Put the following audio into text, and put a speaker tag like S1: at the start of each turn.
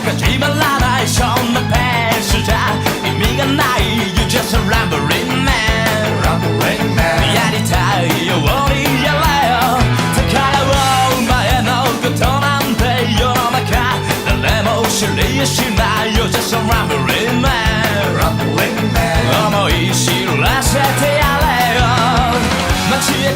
S1: か始まらないそんなペースじゃ意味がない You just a rambling man やりたいようにやれよ宝を前のことなんて世の中誰も知りやしない You just a rambling man 思い知らせてやれよ街へ